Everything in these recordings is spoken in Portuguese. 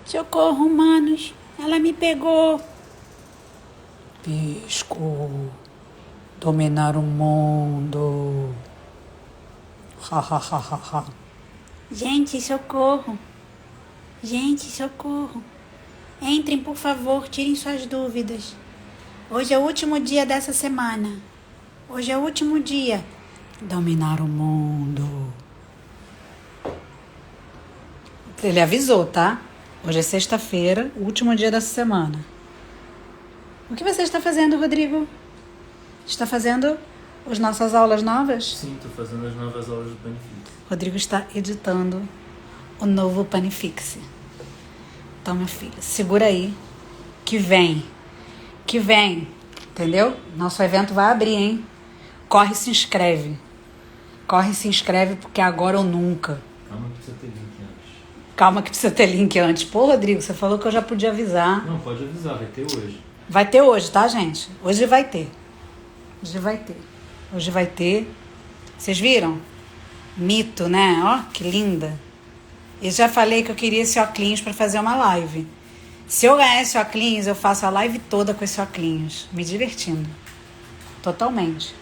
Socorro, humanos. Ela me pegou. Pisco. Dominar o mundo. Ha, ha, ha, ha, ha. Gente, socorro. Gente, socorro. Entrem, por favor, tirem suas dúvidas. Hoje é o último dia dessa semana. Hoje é o último dia. Dominar o mundo. Ele avisou, tá? Hoje é sexta-feira, o último dia dessa semana. O que você está fazendo, Rodrigo? Está fazendo as nossas aulas novas? Sim, estou fazendo as novas aulas do Panifix. Rodrigo está editando o novo Panifix. Então, meu filho, segura aí, que vem, entendeu? Nosso evento vai abrir, hein? Corre e se inscreve. Corre e se inscreve, porque agora ou nunca. Calma que precisa ter link antes. Calma que precisa ter link antes. Pô, Rodrigo, você falou que eu já podia avisar. Não, pode avisar, vai ter hoje. Vai ter hoje, tá, gente? Hoje vai ter. Hoje vai ter. Hoje vai ter. Vocês viram? Mito, né? Ó, que linda. Eu já falei que eu queria esse óculos para fazer uma live. Se eu ganhar esse óculos, eu faço a live toda com esse óculos. Me divertindo. Totalmente.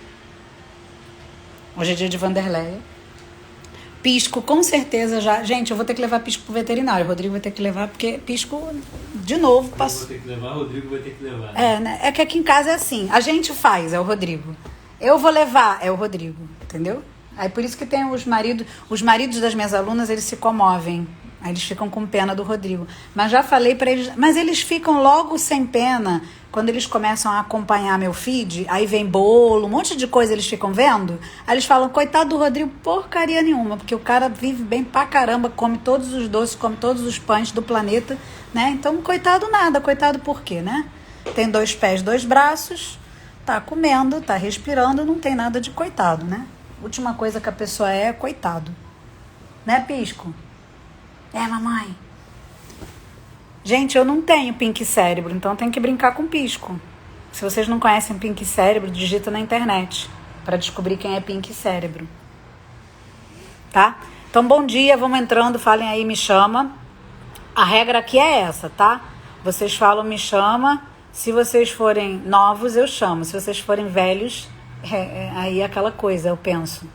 Hoje é dia de Vanderleia. Pisco, com certeza já... Gente, eu vou ter que levar Pisco pro veterinário. O Rodrigo vai ter que levar, porque Pisco, de novo... Eu vou ter que levar, o Rodrigo vai ter que levar. É, né? É que aqui em casa é assim. A gente faz, é o Rodrigo. Eu vou levar, é o Rodrigo. Entendeu? Aí por isso que tem os maridos das minhas alunas, eles se comovem. Aí eles ficam com pena do Rodrigo. Mas já falei para eles... Mas eles ficam logo sem pena quando eles começam a acompanhar meu feed. Aí vem bolo, um monte de coisa eles ficam vendo. Aí eles falam, coitado do Rodrigo, porcaria nenhuma. Porque o cara vive bem pra caramba, come todos os doces, come todos os pães do planeta, né? Então, coitado nada. Coitado por quê, né? Tem 2 pés, 2 braços, tá comendo, tá respirando, não tem nada de coitado, né? Última coisa que a pessoa é coitado. Né, Pisco? É, mamãe. Gente, eu não tenho Pink Cérebro, então tem que brincar com Pisco. Se vocês não conhecem Pink Cérebro, digita na internet para descobrir quem é Pink Cérebro. Tá? Então, bom dia, vamos entrando, falem aí, me chama. A regra aqui é essa, tá? Vocês falam, me chama. Se vocês forem novos, eu chamo. Se vocês forem velhos, aí é aquela coisa, eu penso.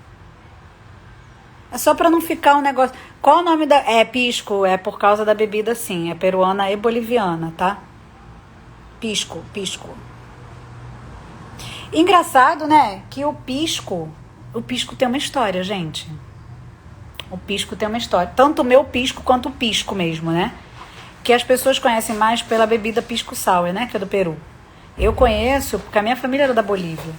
É só pra não ficar um negócio... Qual o nome da... É, Pisco, é por causa da bebida, sim. É peruana e boliviana, tá? Pisco. Engraçado, né? Que o pisco tem uma história, gente. O pisco tem uma história. Tanto o meu pisco quanto o pisco mesmo, né? Que as pessoas conhecem mais pela bebida pisco sour, né? Que é do Peru. Eu conheço porque a minha família era da Bolívia.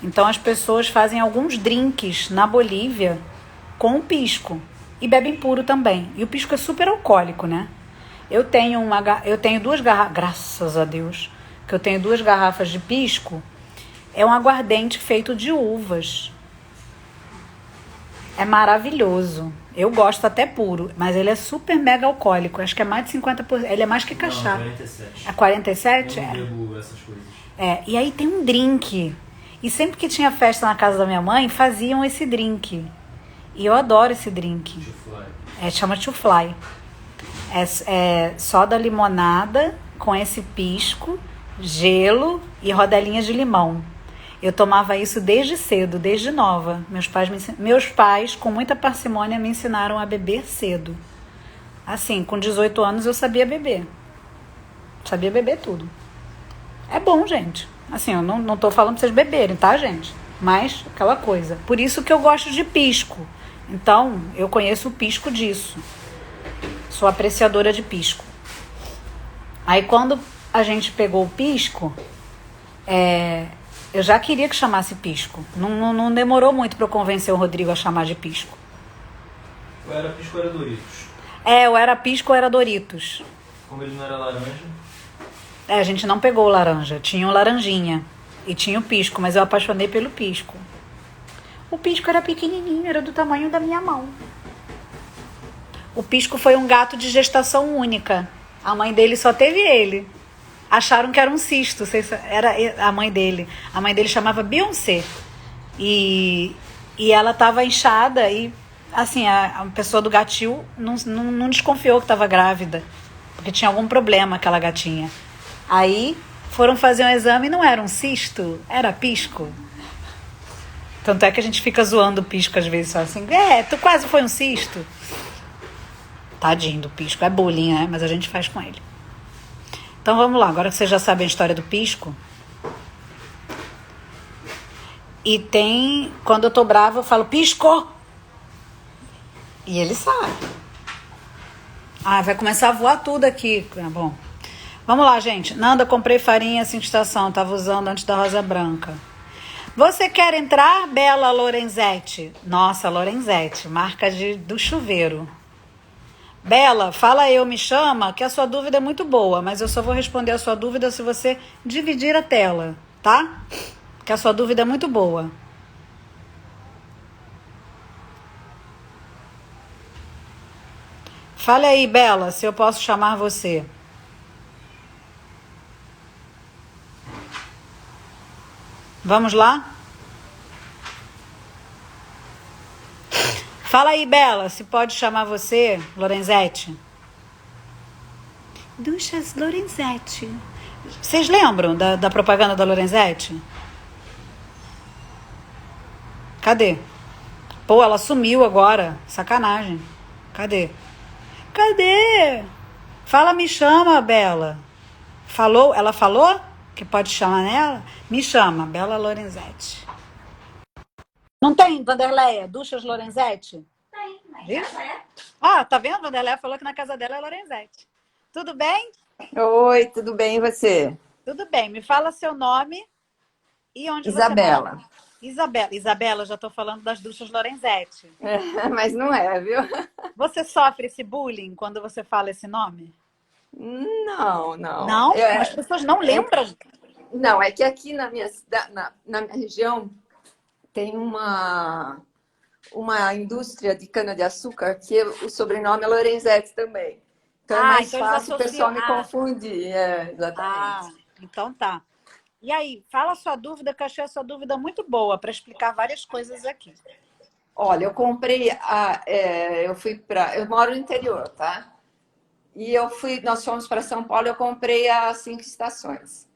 Então as pessoas fazem alguns drinks na Bolívia com o pisco. E bebem puro também. E o pisco é super alcoólico, né? Eu tenho 2 garrafas, graças a Deus, que eu tenho 2 garrafas de pisco. É um aguardente feito de uvas. É maravilhoso. Eu gosto até puro, mas ele é super mega alcoólico. Acho que é mais de 50%. Ele é mais que cachaça. Não, 47. É 47? Eu não bebo essas coisas. E aí tem um drink. E sempre que tinha festa na casa da minha mãe, faziam esse drink. E eu adoro esse drink. Chufly. Chama Chufly. É soda limonada com esse pisco, gelo e rodelinhas de limão. Eu tomava isso desde cedo, desde nova. Meus pais, com muita parcimônia, me ensinaram a beber cedo. Assim, com 18 anos eu sabia beber. Sabia beber tudo. É bom, gente. Assim, eu não tô falando pra vocês beberem, tá, gente? Mas aquela coisa. Por isso que eu gosto de pisco. Então, eu conheço o pisco disso. Sou apreciadora de pisco. Aí, quando a gente pegou o pisco, eu já queria que chamasse pisco. Não demorou muito para eu convencer o Rodrigo a chamar de pisco. Ou era pisco ou era Doritos? Ou era pisco ou era Doritos. Como ele não era laranja? A gente não pegou o laranja. Tinha o laranjinha. E tinha o pisco, mas eu apaixonei pelo pisco. O pisco era pequenininho, era do tamanho da minha mão. O pisco foi um gato de gestação única. A mãe dele só teve ele. Acharam que era um cisto. Era a mãe dele. A mãe dele chamava Beyoncé. E ela estava inchada e, assim, a pessoa do gatil não desconfiou que estava grávida. porque tinha algum problema aquela gatinha. Aí foram fazer um exame e não era um cisto, era pisco. Tanto é que a gente fica zoando o pisco às vezes, só assim, tu quase foi um cisto. Tadinho do pisco, é bullying, né? Mas a gente faz com ele. Então vamos lá, agora que vocês já sabem a história do pisco. E tem, quando eu tô brava, eu falo, pisco! E ele sabe. Vai começar a voar tudo aqui. Bom, vamos lá, gente. Nanda, comprei farinha 5 estação, tava usando antes da Rosa Branca. Você quer entrar, Bela Lorenzetti? Nossa, Lorenzetti, marca do chuveiro. Bela, fala eu, me chama, que a sua dúvida é muito boa, mas eu só vou responder a sua dúvida se você dividir a tela, tá? Que a sua dúvida é muito boa. Fale aí, Bela, se eu posso chamar você. Vamos lá? Fala aí, Bela, se pode chamar você, Lorenzetti. Duchas Lorenzetti. Vocês lembram da propaganda da Lorenzetti? Cadê? Pô, ela sumiu agora. Sacanagem. Cadê? Fala, me chama, Bela. Falou? Ela falou que pode chamar nela? Me chama, Bela Lorenzetti. Não tem, Vanderleia? Duchas Lorenzetti? Tem, Viu? mas Tá vendo? Vanderleia falou que na casa dela é Lorenzetti. Tudo bem? Oi, tudo bem e você? Tudo bem. Me fala seu nome e onde você Isabela. mora. Isabela, já estou falando das duchas Lorenzetti. Mas não é, viu? Você sofre esse bullying quando você fala esse nome? Não, não. Não? As pessoas não lembram? Não, é que aqui na minha cidade, na minha região, tem uma indústria de cana-de-açúcar que o sobrenome é Lorenzetti também. Então é mais então eles fácil o pessoal me confundir. Exatamente. Então tá. E aí, fala a sua dúvida, que eu achei a sua dúvida muito boa para explicar várias coisas aqui. Olha, eu comprei eu moro no interior, tá? E nós fomos para São Paulo, eu comprei a 5 estações.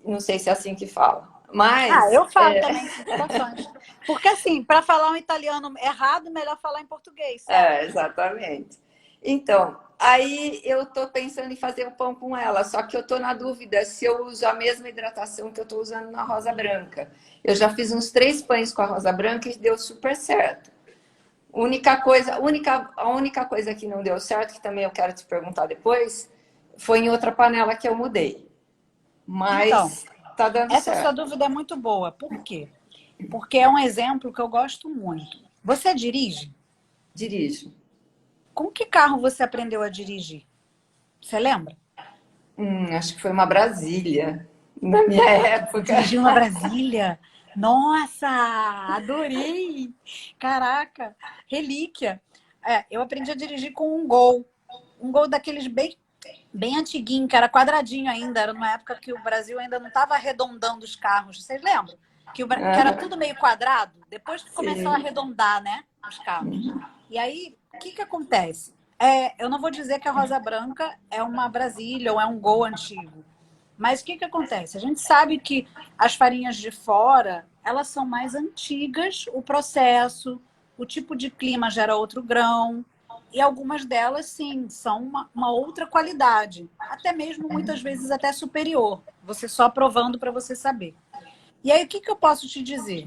Não sei se é assim que fala. Mas eu falo também 5 estações. Porque assim, para falar um italiano errado, melhor falar em português, certo? Exatamente. Então, aí eu tô pensando em fazer o pão com ela, só que eu tô na dúvida se eu uso a mesma hidratação que eu tô usando na Rosa Branca. Eu já fiz uns 3 pães com a Rosa Branca e deu super certo. A única coisa que não deu certo, que também eu quero te perguntar depois, foi em outra panela que eu mudei. Mas então, tá dando certo. Essa sua dúvida é muito boa. Por quê? Porque é um exemplo que eu gosto muito. Você dirige? Dirijo. Com que carro você aprendeu a dirigir? Você lembra? Acho que foi uma Brasília, na minha época. Dirigiu uma Brasília? Nossa, adorei! Caraca, relíquia. Eu aprendi a dirigir com um Gol. Um Gol daqueles bem antiguinho, que era quadradinho ainda. Era numa época que o Brasil ainda não estava arredondando os carros. Vocês lembram? Que era tudo meio quadrado. Depois que começou a arredondar, né, os carros. E aí, o que acontece? Eu não vou dizer que a Rosa Branca é uma Brasília ou é um Gol antigo. Mas o que acontece? A gente sabe que as farinhas de fora, elas são mais antigas, o processo, o tipo de clima gera outro grão. E algumas delas, sim, são uma outra qualidade. Até mesmo, muitas vezes, até superior. Você só provando para você saber. E aí, o que eu posso te dizer?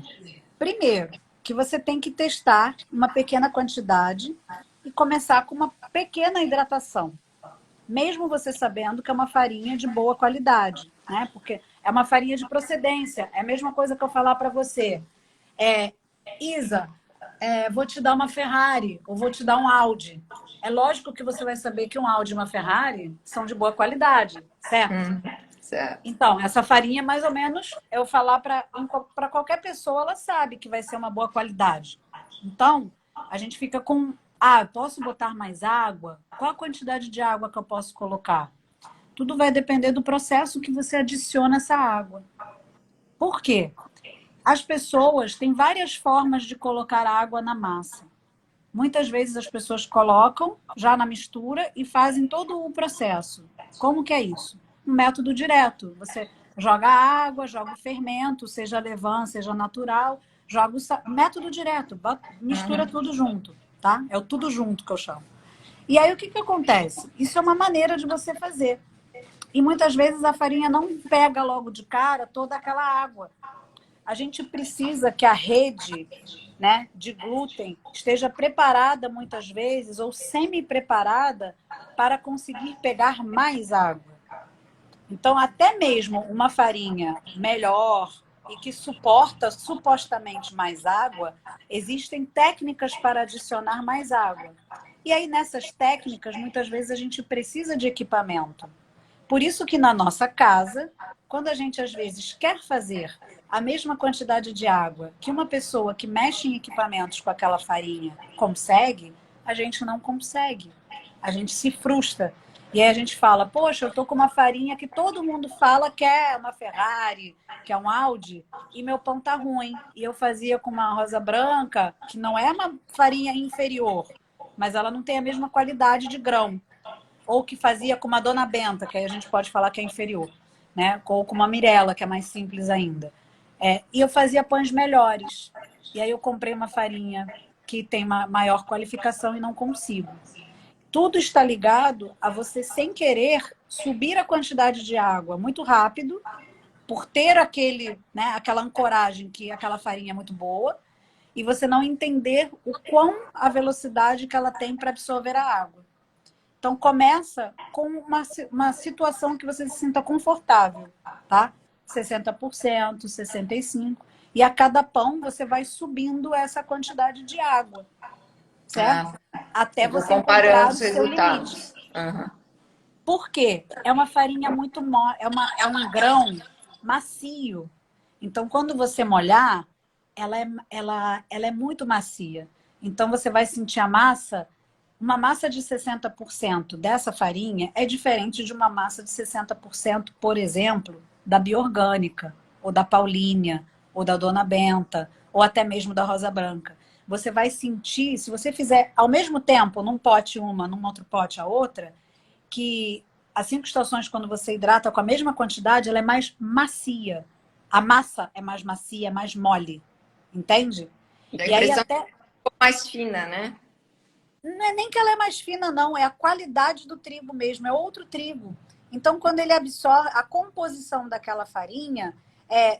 Primeiro, que você tem que testar uma pequena quantidade e começar com uma pequena hidratação. Mesmo você sabendo que é uma farinha de boa qualidade, né? Porque é uma farinha de procedência. É a mesma coisa que eu falar para você. Isa, vou te dar uma Ferrari ou vou te dar um Audi. É lógico que você vai saber que um Audi e uma Ferrari são de boa qualidade, certo? Certo. Então, essa farinha, mais ou menos, eu falar para qualquer pessoa, ela sabe que vai ser uma boa qualidade. Então, a gente fica com... posso botar mais água? Qual a quantidade de água que eu posso colocar? Tudo vai depender do processo que você adiciona essa água. Por quê? As pessoas têm várias formas de colocar água na massa. Muitas vezes as pessoas colocam já na mistura e fazem todo o processo. Como que é isso? Um método direto. Você joga a água, joga o fermento, seja levain, seja natural, joga o método direto, mistura Uhum. tudo junto, tá? É o tudo junto que eu chamo. E aí o que acontece? Isso é uma maneira de você fazer. E muitas vezes a farinha não pega logo de cara toda aquela água. A gente precisa que a rede, né, de glúten esteja preparada muitas vezes ou semi-preparada para conseguir pegar mais água. Então, até mesmo uma farinha melhor e que suporta supostamente mais água, existem técnicas para adicionar mais água. E aí, nessas técnicas, muitas vezes a gente precisa de equipamento. Por isso que na nossa casa, quando a gente às vezes quer fazer a mesma quantidade de água que uma pessoa que mexe em equipamentos com aquela farinha consegue, a gente não consegue. A gente se frustra. E aí a gente fala, poxa, eu tô com uma farinha que todo mundo fala que é uma Ferrari, que é um Audi, e meu pão tá ruim. E eu fazia com uma rosa branca, que não é uma farinha inferior, mas ela não tem a mesma qualidade de grão. Ou que fazia com uma Dona Benta, que aí a gente pode falar que é inferior, né? Ou com uma Mirella, que é mais simples ainda. E eu fazia pães melhores. E aí eu comprei uma farinha que tem uma maior qualificação e não consigo. Tudo está ligado a você, sem querer, subir a quantidade de água muito rápido, por ter aquela ancoragem que aquela farinha é muito boa, e você não entender o quão a velocidade que ela tem para absorver a água. Então, começa com uma situação que você se sinta confortável, tá? 60%, 65%. E a cada pão você vai subindo essa quantidade de água, certo? Até Eu vou você comparando encontrar os o seu limite. resultados. Uhum. Por quê? É uma farinha muito é um grão macio. Então, quando você molhar, ela é muito macia. Então, você vai sentir a massa. Uma massa de 60% dessa farinha é diferente de uma massa de 60%, por exemplo, da Biorgânica, ou da Paulínia, ou da Dona Benta, ou até mesmo da Rosa Branca. Você vai sentir, se você fizer ao mesmo tempo, num pote uma, num outro pote a outra, que as 5 estações, quando você hidrata com a mesma quantidade, ela é mais macia. A massa é mais macia, é mais mole. Entende? Dá a E aí impressão que até é um pouco mais fina, né? não é nem que ela é mais fina, não, é a qualidade do trigo mesmo, é outro trigo. Então, quando ele absorve a composição daquela farinha,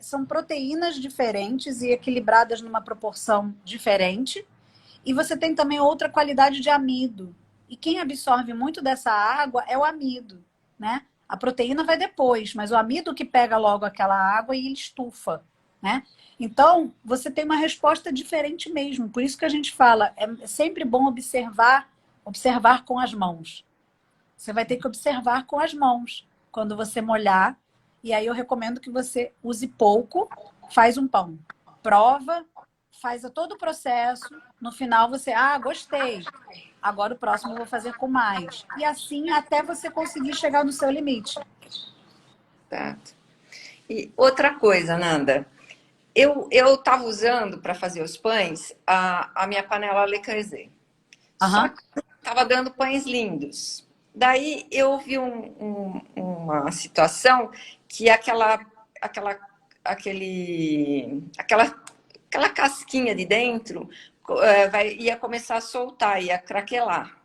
são proteínas diferentes e equilibradas numa proporção diferente. E você tem também outra qualidade de amido. E quem absorve muito dessa água é o amido, né? A proteína vai depois, mas o amido que pega logo aquela água e estufa, né? Então, você tem uma resposta diferente mesmo. Por isso que a gente fala, é sempre bom observar com as mãos. Você vai ter que observar com as mãos quando você molhar. E aí eu recomendo que você use pouco, faz um pão. Prova, faz todo o processo. No final você, gostei. Agora o próximo eu vou fazer com mais. E assim até você conseguir chegar no seu limite. Tá. E outra coisa, Nanda, eu estava usando para fazer os pães a minha panela Le Creuset. Só Aham. que estava dando pães lindos. Daí eu vi uma situação que aquela casquinha de dentro ia começar a soltar, ia craquelar.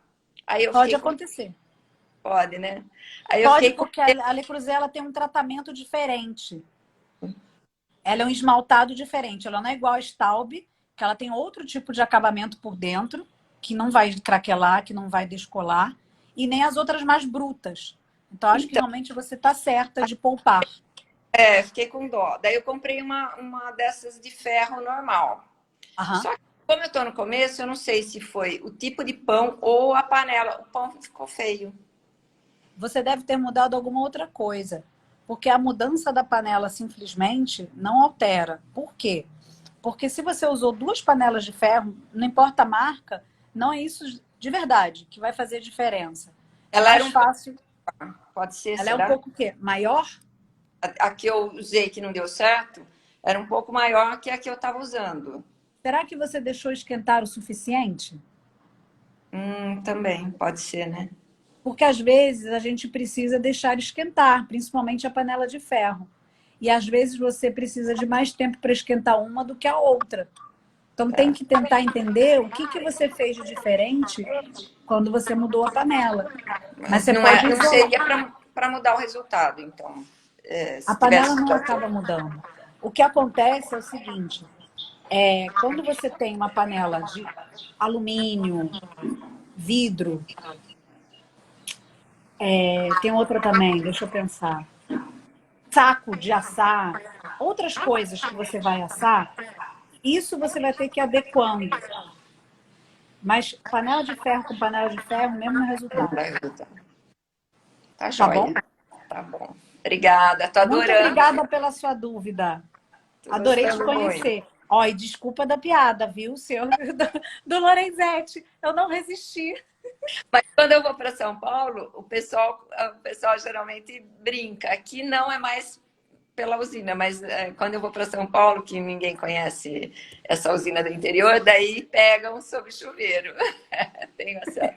Aí eu Pode fiquei com... acontecer. Pode, né? Aí eu Pode, fiquei com... porque a Le Creuset ela tem um tratamento diferente. Ela é um esmaltado diferente. Ela não é igual a Staub, que ela tem outro tipo de acabamento por dentro, que não vai craquelar, que não vai descolar, e nem as outras mais brutas. Então, acho que Então, realmente você está certa de poupar. fiquei com dó. Daí eu comprei uma dessas de ferro normal. Aham. Só que, como eu estou no começo, eu não sei se foi o tipo de pão ou a panela. O pão ficou feio. Você deve ter mudado alguma outra coisa. Porque a mudança da panela simplesmente não altera. Por quê? Porque se você usou 2 panelas de ferro, não importa a marca, não é isso de verdade que vai fazer diferença. É Ela era mais um pouco... fácil. Pode ser, Ela é um será? pouco o quê? Maior? A que eu usei que não deu certo era um pouco maior que a que eu estava usando. Será que você deixou esquentar o suficiente? Também, pode ser, né? Porque às vezes a gente precisa deixar esquentar, principalmente a panela de ferro. E às vezes você precisa de mais tempo para esquentar uma do que a outra. Então tem Tá. que tentar entender o que você fez de diferente quando você mudou a panela. Mas Mas você pode não isolar. seria para mudar o resultado, então. A Se panela tivesse. não acaba mudando. O que acontece é o seguinte: quando você tem uma panela de alumínio, vidro, tem outra também, deixa eu pensar, saco de assar, outras coisas que você vai assar, isso você vai ter que ir adequando. Mas panela de ferro com panela de ferro, mesmo resultado. Vai resultar. Tá Tá bom? joia. Tá bom. Obrigada, tô Muito adorando. obrigada pela sua dúvida. Tô Adorei te gostando muito. conhecer. Ó, e desculpa da piada, viu, senhor do Lorenzetti. Eu não resisti. Mas quando eu vou para São Paulo, o pessoal geralmente brinca. Aqui não é mais pela usina, mas quando eu vou para São Paulo, que ninguém conhece essa usina do interior, daí pegam sobre chuveiro. Tenho essa.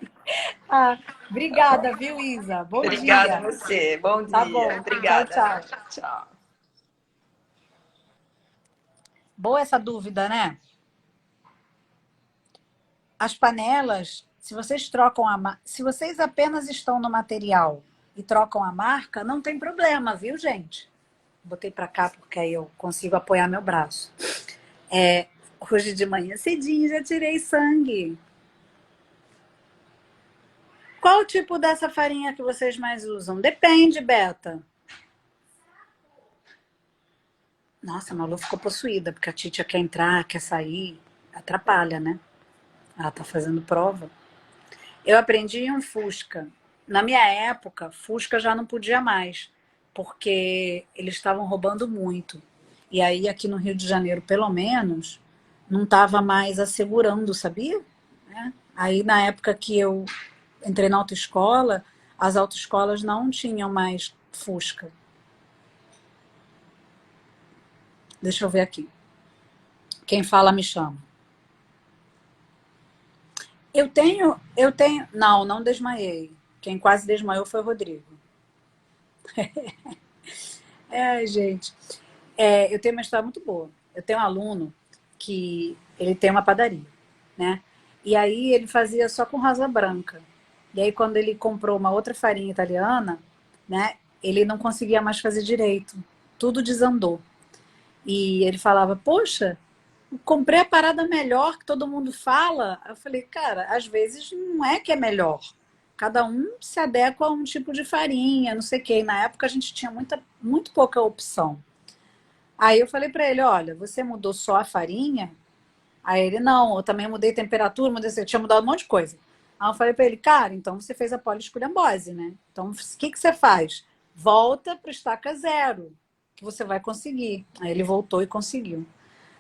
Ah, Tá bom. obrigada, viu, Isa? Bom Obrigada a dia. você. Bom Tá dia. bom. Tchau, Obrigada. tchau. Tchau. Boa essa dúvida, né? As panelas, se vocês trocam se vocês apenas estão no material e trocam a marca, não tem problema, viu, gente? Botei para cá porque aí eu consigo apoiar meu braço. Hoje de manhã cedinho já tirei sangue. Qual o tipo dessa farinha que vocês mais usam? Depende, Beta. Nossa, a Malu ficou possuída, porque a Titia quer entrar, quer sair. Atrapalha, né? Ela tá fazendo prova. Eu aprendi em um Fusca. Na minha época, Fusca já não podia mais, porque eles estavam roubando muito. E aí, aqui no Rio de Janeiro, pelo menos, não estava mais assegurando, sabia? Aí, na época que eu entrei na autoescola, as autoescolas não tinham mais Fusca. Deixa eu ver aqui. Quem fala me chama. Eu tenho. Não desmaiei. Quem quase desmaiou foi o Rodrigo. Gente. Eu tenho uma história muito boa. Eu tenho um aluno que ele tem uma padaria, né? E aí ele fazia só com rosa branca. E aí quando ele comprou uma outra farinha italiana, né? Ele não conseguia mais fazer direito. Tudo desandou. E ele falava, poxa, comprei a parada melhor que todo mundo fala. Eu falei, cara, às vezes não é que é melhor. Cada um se adequa a um tipo de farinha, não sei o quê. E na época a gente tinha muito pouca opção. Aí eu falei pra ele, olha, você mudou só a farinha? Aí ele, não, eu também mudei temperatura, eu tinha mudado um monte de coisa. Aí eu falei pra ele, cara, então você fez a poliesculambose, né? Então o que você faz? Volta para estaca zero, que você vai conseguir. Aí ele voltou e conseguiu.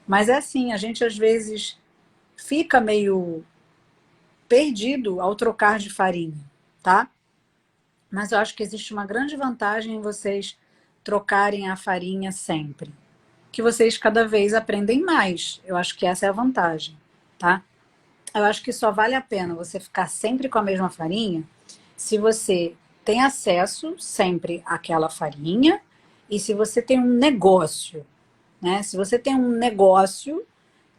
Mas é assim, a gente às vezes fica meio perdido ao trocar de farinha, tá? Mas eu acho que existe uma grande vantagem em vocês trocarem a farinha sempre. Que vocês cada vez aprendem mais. Eu acho que essa é a vantagem, tá? Eu acho que só vale a pena você ficar sempre com a mesma farinha se você tem acesso sempre àquela farinha e se você tem um negócio, né? Se você tem um negócio,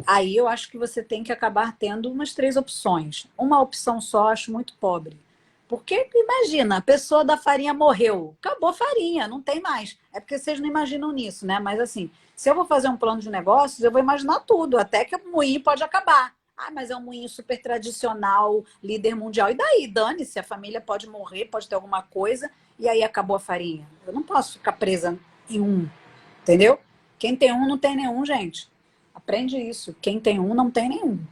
aí eu acho que você tem que acabar tendo umas 3 opções. Uma opção só eu acho muito pobre. Porque imagina, a pessoa da farinha morreu, acabou a farinha, não tem mais. É porque vocês não imaginam nisso, né? Mas assim, se eu vou fazer um plano de negócios, eu vou imaginar tudo, até que o moinho pode acabar. Ah, mas é um moinho super tradicional, líder mundial. E daí? Dane-se, a família pode morrer, pode ter alguma coisa, e aí acabou a farinha. Eu não posso ficar presa em um, entendeu? Quem tem um não tem nenhum, gente. Aprende isso. Quem tem um não tem nenhum.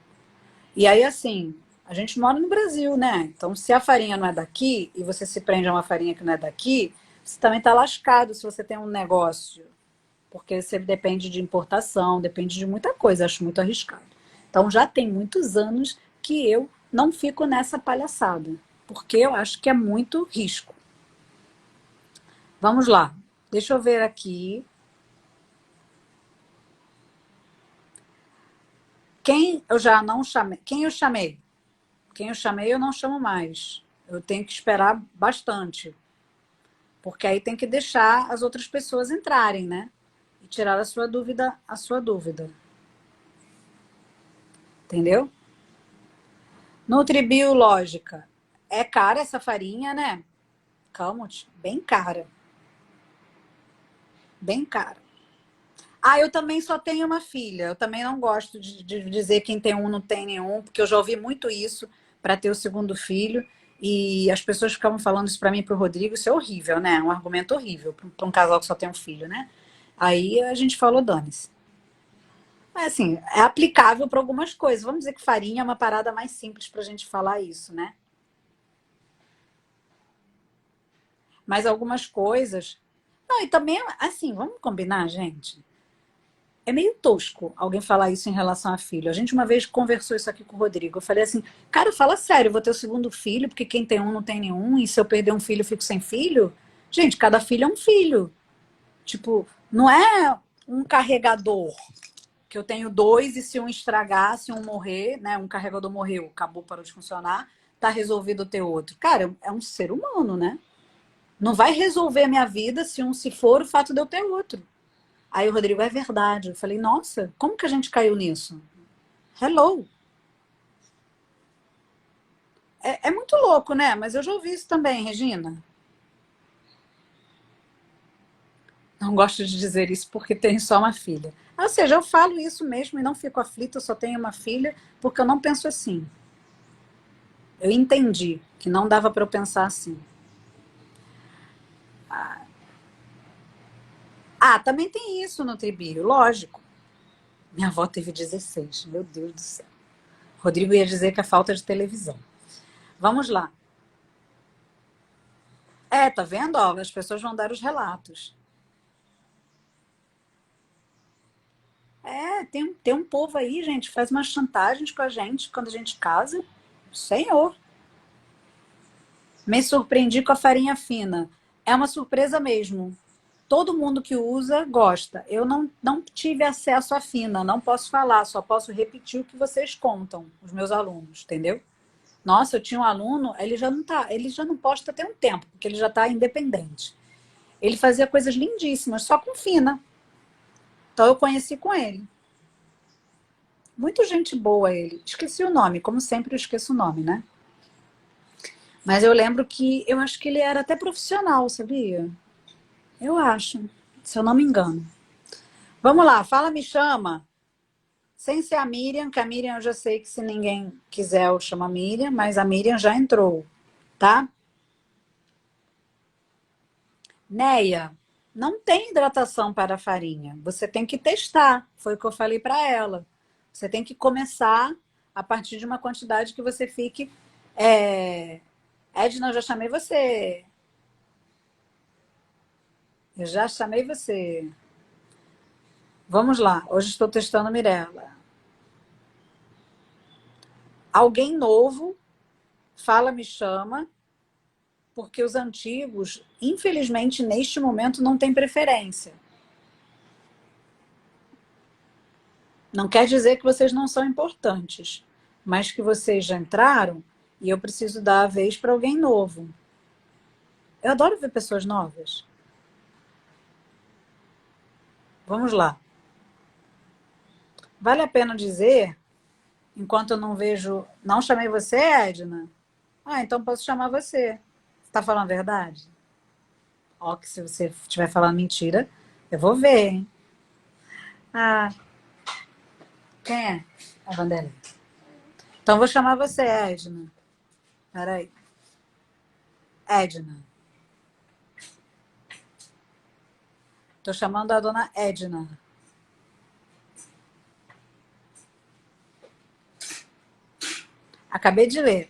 E aí, assim, a gente mora no Brasil, né? Então, se a farinha não é daqui e você se prende a uma farinha que não é daqui, você também está lascado se você tem um negócio. Porque você depende de importação, depende de muita coisa, acho muito arriscado. Então, já tem muitos anos que eu não fico nessa palhaçada, porque eu acho que é muito risco. Vamos lá. Deixa eu ver aqui. Quem eu já não chamei? Quem eu chamei? Quem eu chamei, eu não chamo mais. Eu tenho que esperar bastante. Porque aí tem que deixar as outras pessoas entrarem, né? E tirar a sua dúvida, Entendeu? Nutribiológica. É cara essa farinha, né? Calmut, bem cara. Bem cara. Ah, eu também só tenho uma filha. Eu também não gosto de dizer quem tem um não tem nenhum, porque eu já ouvi muito isso para ter o segundo filho. E as pessoas ficavam falando isso para mim e para o Rodrigo. Isso é horrível, né? É um argumento horrível para um casal que só tem um filho, né? Aí a gente falou, dane-se. Mas assim, é aplicável para algumas coisas. Vamos dizer que farinha é uma parada mais simples para a gente falar isso, né? Mas algumas coisas. Não, e também, assim, vamos combinar, gente? É meio tosco alguém falar isso em relação a filho. A gente uma vez conversou isso aqui com o Rodrigo. Eu falei assim, cara, fala sério, eu vou ter o segundo filho, porque quem tem um não tem nenhum, e se eu perder um filho, eu fico sem filho? Gente, cada filho é um filho. Tipo, não é um carregador, que eu tenho dois, e se um estragar, se um morrer, né? Um carregador morreu, acabou, parou de funcionar, tá resolvido ter outro. Cara, é um ser humano, né? Não vai resolver a minha vida se for o fato de eu ter outro. Aí o Rodrigo, é verdade. Eu falei, nossa, como que a gente caiu nisso? Hello. É muito louco, né? Mas eu já ouvi isso também, Regina. Não gosto de dizer isso porque tenho só uma filha. Ou seja, eu falo isso mesmo e não fico aflita, eu só tenho uma filha, porque eu não penso assim. Eu entendi que não dava para eu pensar assim. Ah, também tem isso no Tribio, lógico. Minha avó teve 16, meu Deus do céu. Rodrigo ia dizer que é falta de televisão. Vamos lá. Tá vendo? Ó, as pessoas vão dar os relatos. Tem um povo aí, gente, faz umas chantagens com a gente quando a gente casa. Senhor. Me surpreendi com a farinha fina. É uma surpresa mesmo. Todo mundo que usa gosta. Eu não tive acesso à fina, não posso falar, só posso repetir o que vocês contam, os meus alunos, entendeu? Nossa, eu tinha um aluno, ele já não posta tem um tempo, porque ele já está independente. Ele fazia coisas lindíssimas, só com fina. Então eu conheci com ele. Muito gente boa ele. Esqueci o nome, como sempre eu esqueço o nome, né? Mas eu lembro que eu acho que ele era até profissional, sabia? Eu acho, se eu não me engano. Vamos lá, fala, me chama. Sem ser a Miriam, que a Miriam eu já sei que se ninguém quiser eu chamo a Miriam, mas a Miriam já entrou, tá? Neia, não tem hidratação para a farinha. Você tem que testar, foi o que eu falei para ela. Você tem que começar a partir de uma quantidade que você fique... Edna, eu já chamei você. Eu já chamei você. Vamos lá. Hoje estou testando Mirella. Alguém novo, fala, me chama, porque os antigos, infelizmente, neste momento, não têm preferência. Não quer dizer que vocês não são importantes, mas que vocês já entraram e eu preciso dar a vez para alguém novo. Eu adoro ver pessoas novas. Vamos lá. Vale a pena dizer, enquanto eu não vejo... Não chamei você, Edna? Ah, então posso chamar você. Você está falando a verdade? Ó, que se você estiver falando mentira, eu vou ver, hein? Ah, quem é? A Vanderlei. Então vou chamar você, Edna. Peraí. Edna. Estou chamando a dona Edna. Acabei de ler.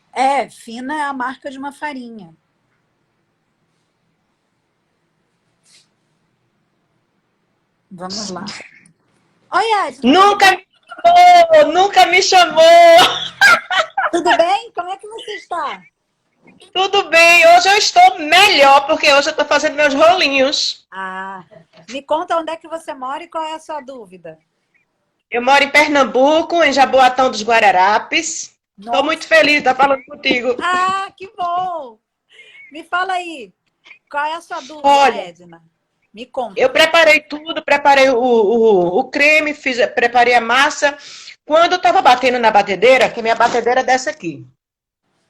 Fina é a marca de uma farinha. Vamos lá. Oi, Edna. Nunca me chamou! Nunca me chamou! Tudo bem? Como é que você está? Tudo bem, hoje eu estou melhor, porque hoje eu estou fazendo meus rolinhos. Ah, me conta onde é que você mora e qual é a sua dúvida. Eu moro em Pernambuco, em Jaboatão dos Guararapes. Estou muito feliz de estar falando contigo. Ah, que bom! Me fala aí, qual é a sua dúvida, Olha, Edna? Me conta. eu preparei tudo, preparei o creme, preparei a massa. Quando eu estava batendo na batedeira, que minha batedeira é dessa aqui.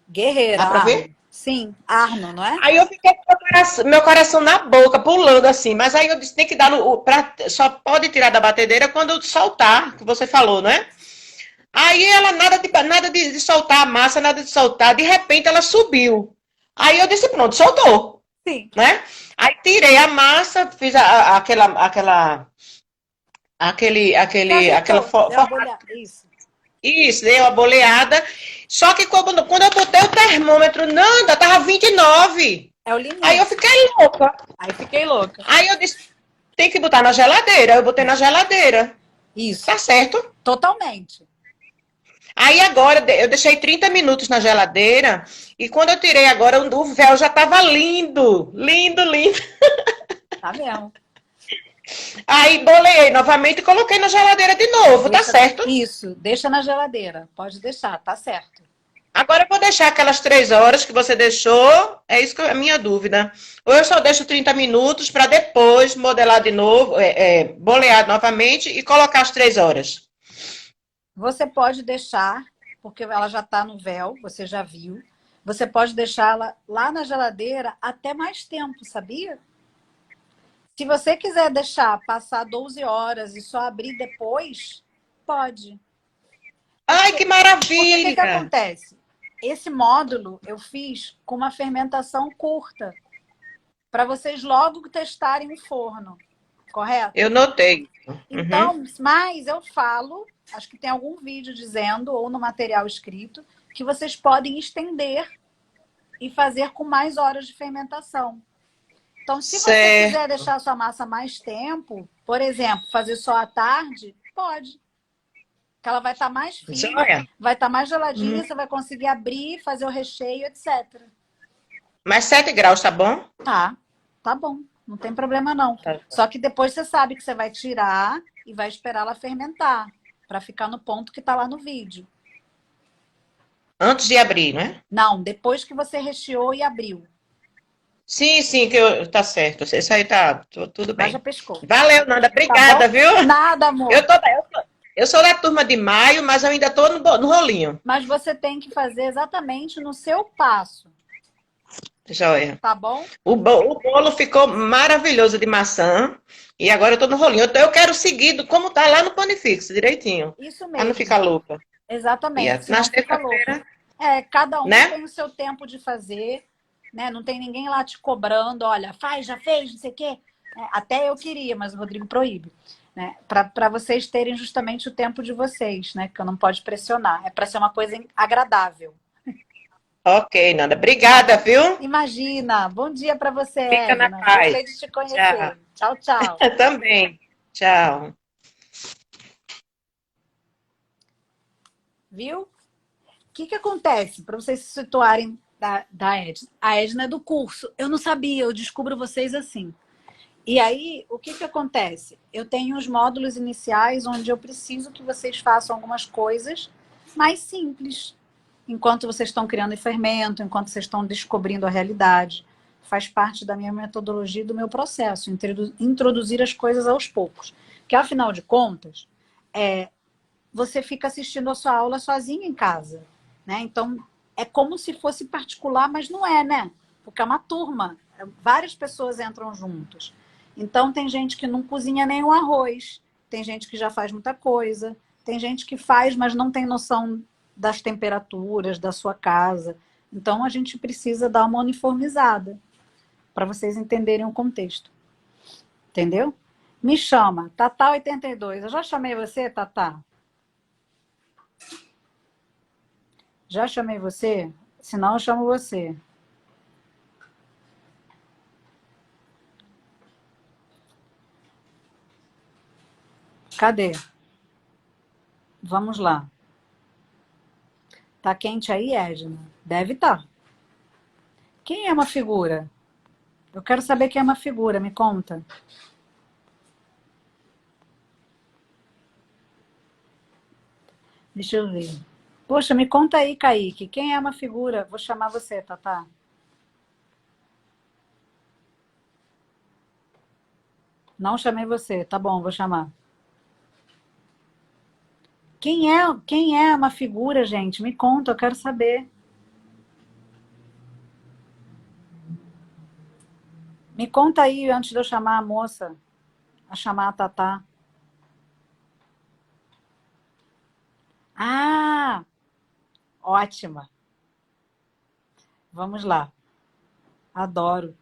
Guerreira, Dá para ver? Arno. Sim, Arno, não é? Aí eu fiquei com meu coração na boca, pulando assim. Mas aí eu disse, tem que dar só pode tirar da batedeira quando soltar, que você falou, né? Aí ela nada de soltar a massa, nada de soltar. De repente ela subiu. Aí eu disse, pronto, soltou, Sim. né? Aí tirei a massa, fiz aquela Deu uma olhada. Isso. Isso, dei uma boleada. Só que quando eu botei o termômetro, Nanda, tava 29. É o limite. Aí eu fiquei louca. Aí fiquei louca. Aí eu disse, tem que botar na geladeira. Eu botei na geladeira. Isso. Tá certo? Totalmente. Aí agora eu deixei 30 minutos na geladeira. E quando eu tirei agora, o véu já tava lindo. Lindo, lindo. Tá mesmo. Aí boleei novamente e coloquei na geladeira de novo. Tá certo? Isso, deixa na geladeira. Pode deixar, tá certo. Agora eu vou deixar aquelas 3 horas que você deixou. É isso que é a minha dúvida. Ou eu só deixo 30 minutos para depois modelar de novo, bolear novamente e colocar as 3 horas. Você pode deixar, porque ela já tá no véu, você já viu. Você pode deixá-la lá na geladeira até mais tempo, sabia? Se você quiser deixar passar 12 horas e só abrir depois, pode. Ai, que Porque o que maravilha! acontece? Esse módulo eu fiz com uma fermentação curta, para vocês logo testarem o forno, correto? Eu notei. Então, mas eu falo, acho que tem algum vídeo dizendo, ou no material escrito, que vocês podem estender e fazer com mais horas de fermentação. Então, se você quiser deixar a sua massa mais tempo, por exemplo, fazer só à tarde, pode. Que ela vai estar mais fina, vai estar mais geladinha, você vai conseguir abrir, fazer o recheio, etc. Mas 7 graus, tá bom? Tá bom. Não tem problema não. Tá. Só que depois você sabe que você vai tirar e vai esperar ela fermentar, para ficar no ponto que tá lá no vídeo. Antes de abrir, né? Não, depois que você recheou e abriu. Sim, tá certo. Isso aí tá tudo bem. Mas já pescou. Valeu, Nanda. Obrigada, Tá viu? Nada, amor. Eu sou da turma de maio, mas eu ainda tô no rolinho. Mas você tem que fazer exatamente no seu passo. Joia. Tá bom? O bolo ficou maravilhoso de maçã. E agora eu tô no rolinho. Eu quero seguir como tá lá no Panifix, direitinho. Isso Pra mesmo. não ficar louca. Exatamente. Na Fica louca. sexta-feira, Cada um né? tem o seu tempo de fazer, né? Não tem ninguém lá te cobrando, olha, já fez, não sei o quê. Até eu queria, mas o Rodrigo proíbe. Né? Para vocês terem justamente o tempo de vocês, né? Que eu não pode pressionar. É para ser uma coisa agradável. Ok, Nanda. Obrigada, viu? Imagina. Bom dia para você, Fica Edna. na paz. Gostei de te conhecer. Tchau, tchau. Também. Tchau. Viu? O que acontece para vocês se situarem da Edna? A Edna é do curso. Eu não sabia, eu descubro vocês assim. E aí, o que acontece? Eu tenho os módulos iniciais onde eu preciso que vocês façam algumas coisas mais simples. Enquanto vocês estão criando o fermento, enquanto vocês estão descobrindo a realidade. Faz parte da minha metodologia e do meu processo, introduzir as coisas aos poucos. Que, afinal de contas, você fica assistindo a sua aula sozinha em casa. Né? Então, é como se fosse particular, mas não é, né? Porque é uma turma. Várias pessoas entram juntas. Então, tem gente que não cozinha nem o arroz. Tem gente que já faz muita coisa. Tem gente que faz, mas não tem noção das temperaturas da sua casa. Então, a gente precisa dar uma uniformizada para vocês entenderem o contexto. Entendeu? Me chama, Tatá82. Eu já chamei você, Tatá? Já chamei você? Se não, eu chamo você. Cadê? Vamos lá. Tá quente aí, Edna? Deve estar. Quem é uma figura? Eu quero saber quem é uma figura, me conta. Deixa eu ver. Poxa, me conta aí, Kaique, quem é uma figura? Vou chamar você, Tatá. Não chamei você, tá bom, vou chamar. Quem é uma figura, gente? Me conta, eu quero saber. Me conta aí antes de eu chamar a moça, a chamar a Tatá. Ah, ótima. Vamos lá. Adoro.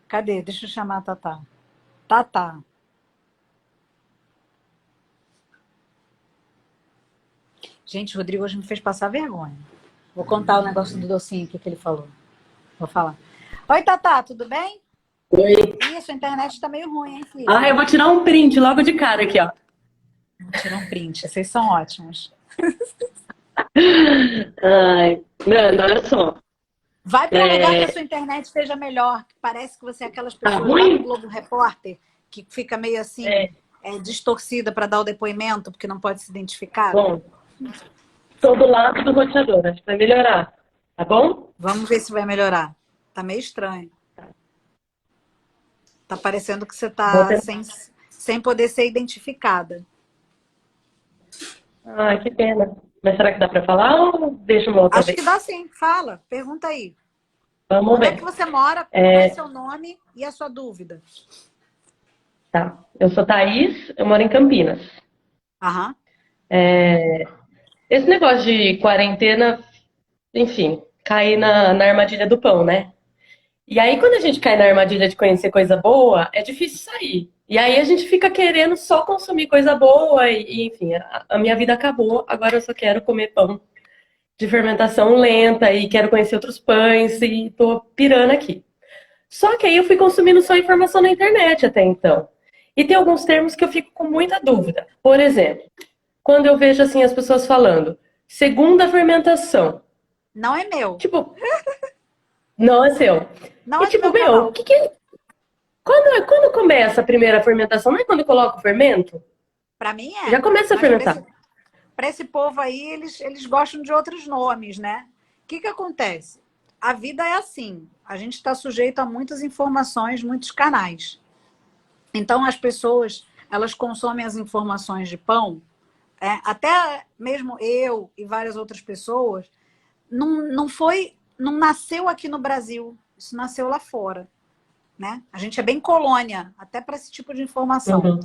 Cadê? Deixa eu chamar a Tatá. Tatá. Gente, o Rodrigo hoje me fez passar vergonha. Vou contar o negócio do docinho aqui que ele falou. Vou falar. Oi, Tatá, tudo bem? Oi. Ih, sua internet tá meio ruim, hein, filha? Ah, eu vou tirar um print logo de cara aqui, ó. Vou tirar um print, vocês são ótimos. Ai, Nanda, olha só. Vai para um lugar que a sua internet esteja melhor. Que parece que você é aquelas pessoas lá ruim? do Globo Repórter que fica meio assim, distorcida para dar o depoimento, porque não pode se identificar. Bom, tô do lado do roteador, acho que vai melhorar, tá bom? Vamos ver se vai melhorar. Tá meio estranho. Tá parecendo que você Vou tá tentar. sem poder ser identificada. Ai, que pena. Mas será que dá pra falar ou deixa uma outra Acho que vez? dá sim. Fala, pergunta aí. Vamos Onde é que ver. você mora? Qual é seu nome e a sua dúvida? Tá. Eu sou Thaís, eu moro em Campinas. Aham. Esse negócio de quarentena, enfim, cair na armadilha do pão, né? E aí, quando a gente cai na armadilha de conhecer coisa boa, é difícil sair. E aí a gente fica querendo só consumir coisa boa enfim, a minha vida acabou, agora eu só quero comer pão de fermentação lenta e quero conhecer outros pães e tô pirando aqui. Só que aí eu fui consumindo só informação na internet até então. E tem alguns termos que eu fico com muita dúvida. Por exemplo, quando eu vejo assim as pessoas falando segunda fermentação, Não é meu. tipo, não é seu. Não E é do tipo, meu canal. o que que quando começa a primeira fermentação, não é quando coloca o fermento? Para mim Já é. começa a Mas fermentar. para esse povo aí, eles gostam de outros nomes, né? O que acontece? A vida é assim. A gente está sujeito a muitas informações, muitos canais. Então, as pessoas, elas consomem as informações de pão, até mesmo eu e várias outras pessoas, não nasceu aqui no Brasil. Isso nasceu lá fora, né? A gente é bem colônia, até para esse tipo de informação. Uhum.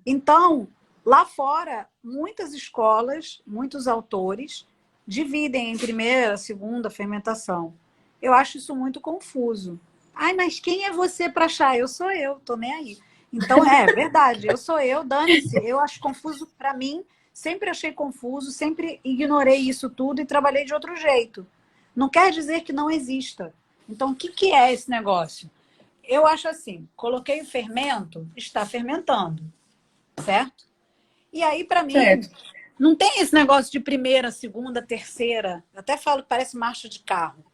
Então, lá fora, muitas escolas, muitos autores dividem em primeira, segunda fermentação. Eu acho isso muito confuso. Ai, mas quem é você para achar? Eu sou eu, tô nem aí. Então, é verdade, eu sou eu, dane-se. Eu acho confuso para mim, sempre achei confuso, sempre ignorei isso tudo e trabalhei de outro jeito. Não quer dizer que não exista. Então, o que é esse negócio? Eu acho assim, coloquei o fermento, está fermentando, certo? E aí, para mim, Certo. não tem esse negócio de primeira, segunda, terceira. Eu até falo que parece marcha de carro.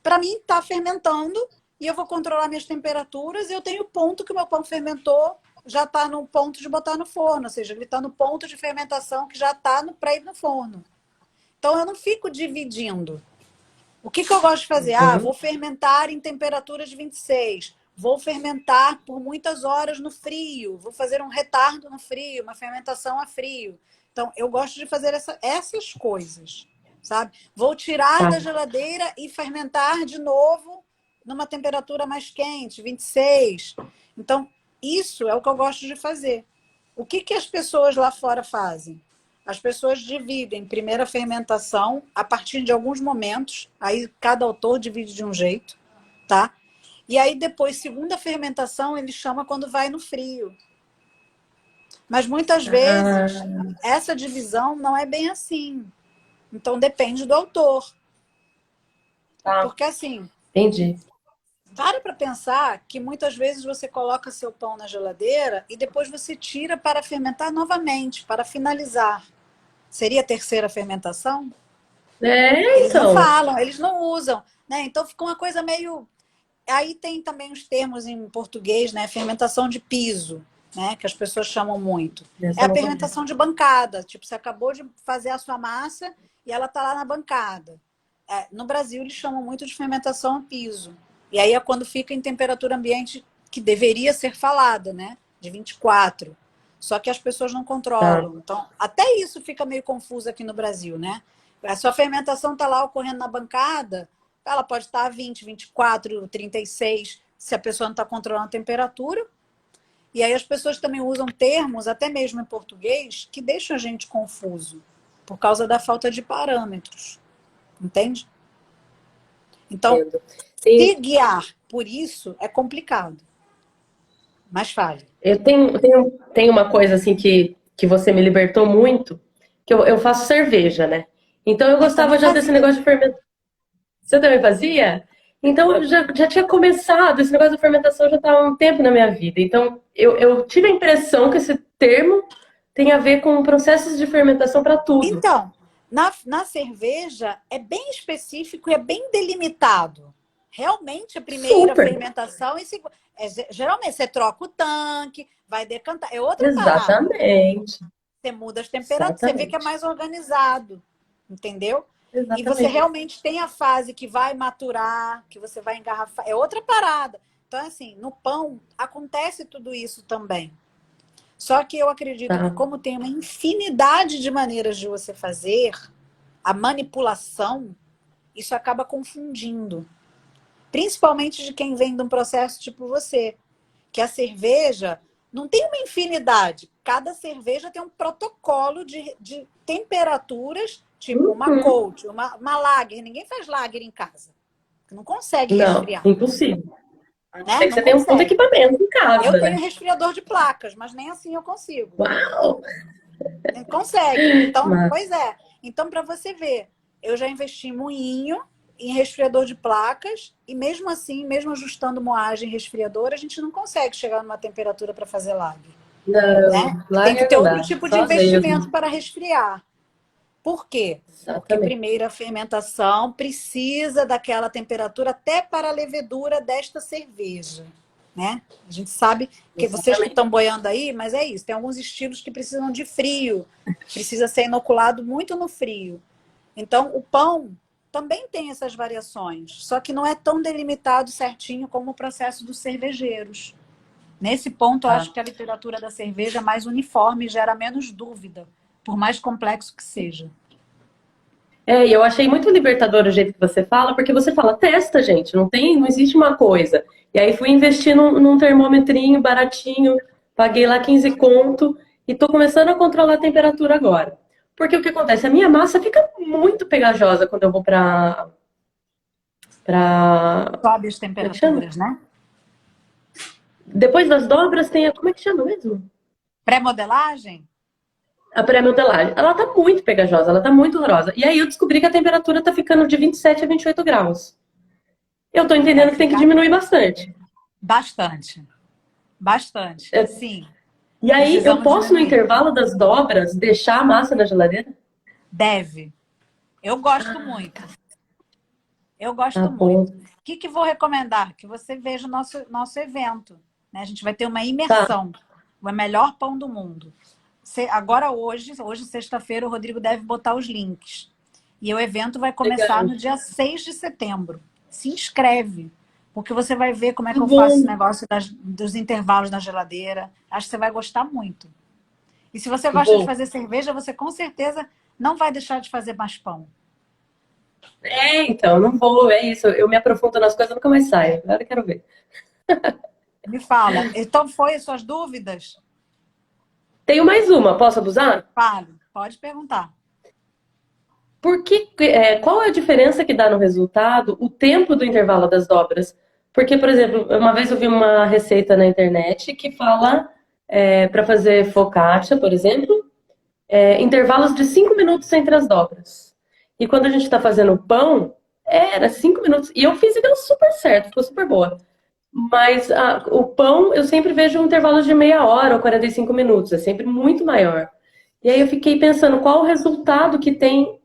Para mim, está fermentando e eu vou controlar minhas temperaturas e eu tenho o ponto que o meu pão fermentou, já está no ponto de botar no forno. Ou seja, ele está no ponto de fermentação que já está para ir no forno. Então, eu não fico dividindo. O que eu gosto de fazer? Vou fermentar em temperatura de 26. Vou fermentar por muitas horas no frio. Vou fazer um retardo no frio, uma fermentação a frio. Então, eu gosto de fazer essas coisas, sabe? Vou tirar da geladeira e fermentar de novo numa temperatura mais quente, 26. Então, isso é o que eu gosto de fazer. O que as pessoas lá fora fazem? As pessoas dividem primeira fermentação a partir de alguns momentos, aí cada autor divide de um jeito, tá? E aí depois, segunda fermentação, ele chama quando vai no frio. Mas muitas vezes, essa divisão não é bem assim. Então depende do autor. Tá. Porque assim, Entendi. para pensar que muitas vezes você coloca seu pão na geladeira e depois você tira para fermentar novamente, para finalizar. Seria a terceira fermentação? Eles não Então. falam, eles não usam, né? Então fica uma coisa meio... Aí tem também os termos em português, né? Fermentação de piso. né? Que as pessoas chamam muito. Essa É eu a não conheço. fermentação de bancada. Tipo, você acabou de fazer a sua massa e ela está lá na bancada. No Brasil, eles chamam muito de fermentação a piso. E aí é quando fica em temperatura ambiente que deveria ser falada, né? De 24. Só que as pessoas não Tá. controlam. Então, até isso fica meio confuso aqui no Brasil, né? A sua fermentação está lá ocorrendo na bancada, ela pode estar a 20, 24, 36, se a pessoa não está controlando a temperatura. E aí as pessoas também usam termos, até mesmo em português, que deixam a gente confuso, por causa da falta de parâmetros. Entende? Então, Entendo. Sim, se guiar por isso é complicado. Mas fale. eu tenho uma coisa assim que você me libertou muito, que eu faço cerveja, né? Então eu Eu gostava também já desse fazia. negócio de fermentação. Você também fazia? Então eu já tinha começado, esse negócio da fermentação já estava há um tempo na minha vida. Então eu tive a impressão que esse termo tem a ver com processos de fermentação para tudo. Então, na cerveja é bem específico e é bem delimitado. Realmente a primeira Super! fermentação e segunda. Geralmente você troca o tanque, vai decantar. É outra parada. Exatamente. Você muda as temperaturas, você vê que é Exatamente. mais organizado. Entendeu? E você Exatamente. realmente tem a fase que vai maturar, que você vai engarrafar. É outra parada. Então, assim, no pão acontece tudo isso também. Só que eu acredito que, Tá. como tem uma infinidade de maneiras de você fazer, a manipulação, isso acaba confundindo. Principalmente de quem vem de um processo tipo você. Que a cerveja não tem uma infinidade. Cada cerveja tem um protocolo de temperaturas, tipo uma Uhum. cold, uma lager. Ninguém faz lager em casa. Não consegue Não, resfriar, impossível. A não né? ser que Não você tenha um puto consegue. equipamento em Eu casa, tenho né? resfriador de placas, mas nem assim eu consigo. Uau! Consegue. Então, Mas, pois é. Então, para você ver, eu já investi em moinho, em resfriador de placas, e mesmo assim, mesmo ajustando moagem e resfriador, a gente não consegue chegar numa temperatura para fazer lager, né? não, Tem que lager ter não outro dá. tipo de Só às vezes. investimento para resfriar. Por quê? Porque Exatamente. primeiro a fermentação precisa daquela temperatura até para a levedura desta cerveja, né? A gente sabe que vocês que Exatamente. estão boiando aí, mas é isso, tem alguns estilos que precisam de frio, precisa ser inoculado muito no frio. Então, o pão também tem essas variações, só que não é tão delimitado certinho como o processo dos cervejeiros. Nesse ponto, eu acho Tá. que a literatura da cerveja é mais uniforme e gera menos dúvida, por mais complexo que seja. É, e eu achei muito libertador o jeito que você fala, porque você fala, testa, gente, não existe uma coisa. E aí fui investir num termômetrinho baratinho, paguei lá 15 conto e tô começando a controlar a temperatura agora. Porque o que acontece? A minha massa fica muito pegajosa quando eu vou pra... Sobe as Como é que chama? temperaturas, né? Depois das dobras tem a... Como é que chama mesmo? Pré-modelagem? A pré-modelagem. Ela tá muito pegajosa, ela tá muito horrorosa. E aí eu descobri que a temperatura tá ficando de 27 a 28 graus. Eu tô Vai entendendo que tem que ficar diminuir bastante. bastante. Bastante. É, Sim, e aí eu precisamos posso, no diminuir. intervalo das dobras, deixar a massa na geladeira? Deve. Eu gosto muito. Eu Tá gosto bom. muito. O que vou recomendar? Que você veja o nosso evento. Né? A gente vai ter uma Tá, imersão. O melhor pão do mundo. Agora, hoje, sexta-feira, o Rodrigo deve botar os links. E o evento vai começar legal. no dia 6 de setembro. Se inscreve, porque você vai ver como é Tá que eu faço esse bom. negócio dos intervalos na geladeira. Acho que você vai gostar muito. E se você gosta de Vou. fazer cerveja, você com certeza não vai deixar de fazer mais pão. É, então, não vou, é isso. Eu me aprofundo nas coisas, nunca mais saio. Agora eu quero ver. Me fala. Então, foi as suas dúvidas? Tenho mais uma, posso abusar? Fale, pode perguntar. Qual é a diferença que dá no resultado o tempo do intervalo das dobras? Porque, por exemplo, uma vez eu vi uma receita na internet que fala para fazer focaccia, por exemplo, intervalos de 5 minutos entre as dobras. E quando a gente está fazendo pão, era 5 minutos. E eu fiz e deu super certo, ficou super boa. Mas o pão, eu sempre vejo um intervalo de meia hora ou 45 minutos, é sempre muito maior. E aí eu fiquei pensando qual o resultado que tem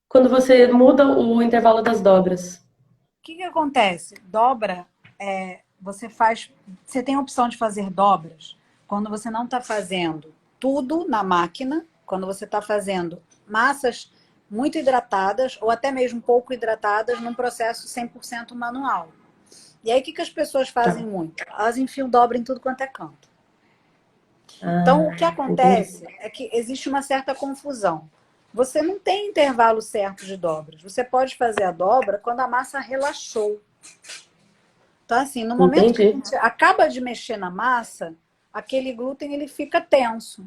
quando você muda o intervalo das dobras. O que acontece? Dobra, você faz. Você tem a opção de fazer dobras quando você não está fazendo tudo na máquina, quando você está fazendo massas muito hidratadas ou até mesmo pouco hidratadas num processo 100% manual. E aí, o que as pessoas fazem Tá. muito? Elas enfiam dobra em tudo quanto é canto. Então, o que Entendi. acontece é que existe uma certa confusão. Você não tem intervalo certo de dobras. Você pode fazer a dobra quando a massa relaxou. Então, assim, no momento que a Entendi. gente acaba de mexer na massa, aquele glúten ele fica tenso.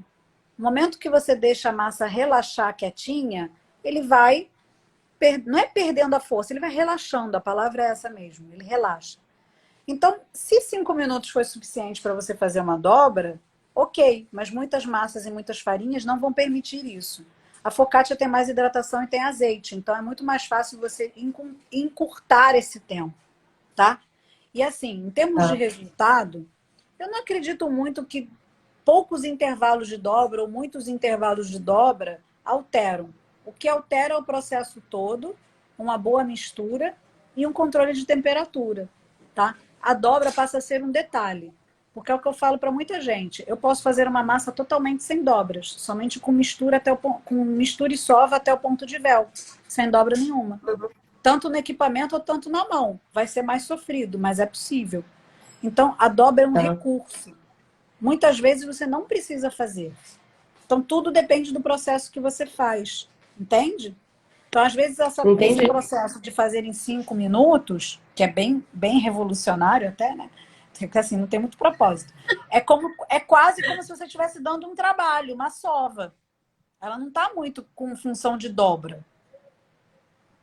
No momento que você deixa a massa relaxar quietinha, ele vai, não é perdendo a força, ele vai relaxando, a palavra é essa mesmo, ele relaxa. Então, se 5 minutos foi suficiente para você fazer uma dobra, ok, mas muitas massas e muitas farinhas não vão permitir isso. A focaccia tem mais hidratação e tem azeite, então é muito mais fácil você encurtar esse tempo, tá? E assim, em termos de Tá. resultado, eu não acredito muito que poucos intervalos de dobra ou muitos intervalos de dobra alteram. O que altera é o processo todo, uma boa mistura e um controle de temperatura, tá? A dobra passa a ser um detalhe, porque é o que eu falo para muita gente. Eu posso fazer uma massa totalmente sem dobras, somente com mistura com mistura e sova até o ponto de véu, sem dobra nenhuma. Tanto no equipamento ou tanto na mão. Vai ser mais sofrido, mas é possível. Então, a dobra é um Tá. recurso. Muitas vezes você não precisa fazer. Então, tudo depende do processo que você faz. Entende? Então, às vezes, esse Entendi. processo de fazer em 5 minutos, que é bem revolucionário até, né? Porque assim, não tem muito propósito. É quase como se você estivesse dando um trabalho, uma sova. Ela não está muito com função de dobra.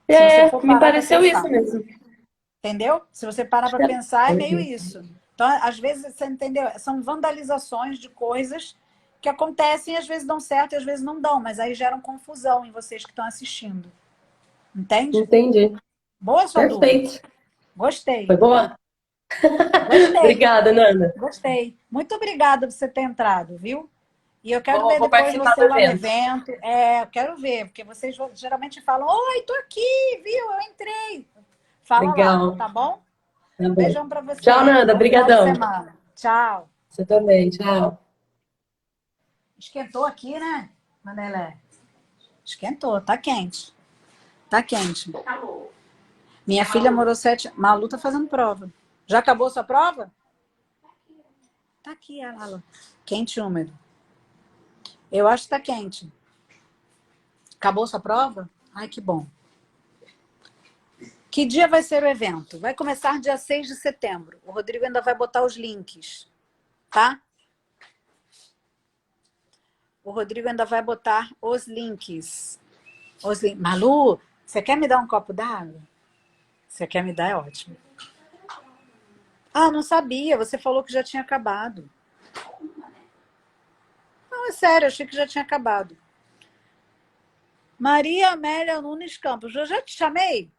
Se você for Me parar para pareceu isso pensar. mesmo. Entendeu? Se você parar Acho para que pensar, é meio Entendi. isso. Então, às vezes, você entendeu? São vandalizações de coisas que acontecem e às vezes dão certo e às vezes não dão, mas aí geram confusão em vocês que estão assistindo. Entende? Entendi. Boa sua dúvida. Perfeito. Gostei. Foi boa? Gostei. Obrigada, Nanda. Gostei. Muito obrigada por você ter entrado, viu? E eu quero ver Vou depois participar você do lá no evento. evento. Eu quero ver, porque vocês geralmente falam: Oi, tô aqui, viu? Eu entrei. Fala lá, Legal. tá bom? Tá bom. Beijão para Tchau, você. Nanda. Bom final de Obrigadão. semana. Tchau. Você também. Tchau. Esquentou aqui, né, Manelé? Esquentou, tá quente. Tá quente. Minha filha morou 7. Malu tá fazendo prova. Já acabou sua prova? Tá aqui, ela. Quente e úmido. Eu acho que tá quente. Acabou sua prova? Ai, que bom. Que dia vai ser o evento? Vai começar dia 6 de setembro. O Rodrigo ainda vai botar os links, tá? O Rodrigo ainda vai botar os links. Malu, você quer me dar um copo d'água? Você quer me dar, é ótimo. Ah, não sabia. Você falou que já tinha acabado. Não, é sério, achei que já tinha acabado. Maria Amélia Nunes Campos, eu já te chamei?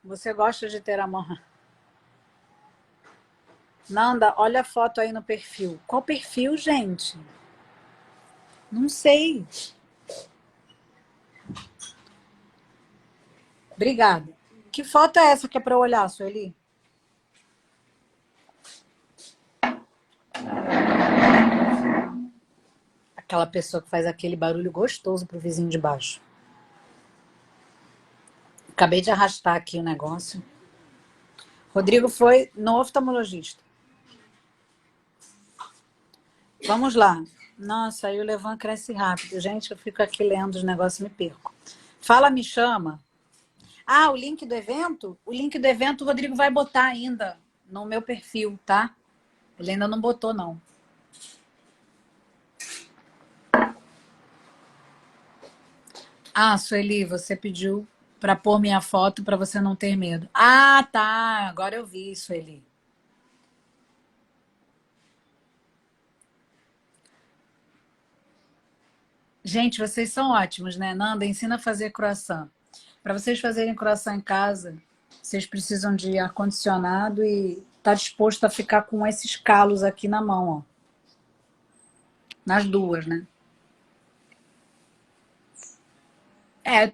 Você gosta de ter a mão. Nanda, olha a foto aí no perfil. Qual perfil, gente? Não sei. Obrigada. Que foto é essa que é para eu olhar, Sueli? Aquela pessoa que faz aquele barulho gostoso pro vizinho de baixo. Acabei de arrastar aqui o negócio. Rodrigo foi no oftalmologista. Vamos lá. Nossa, aí o Levan cresce rápido. Gente, eu fico aqui lendo os negócios e me perco. Fala, me chama. Ah, o link do evento? O link do evento o Rodrigo vai botar ainda no meu perfil, tá? Ele ainda não botou, não. Ah, Sueli, você pediu para pôr minha foto para você não ter medo. Ah, tá. Agora eu vi, Sueli. Gente, vocês são ótimos, né? Nanda, ensina a fazer croissant. Para vocês fazerem croissant em casa, vocês precisam de ar-condicionado e tá disposto a ficar com esses calos aqui na mão, ó. Nas duas, né?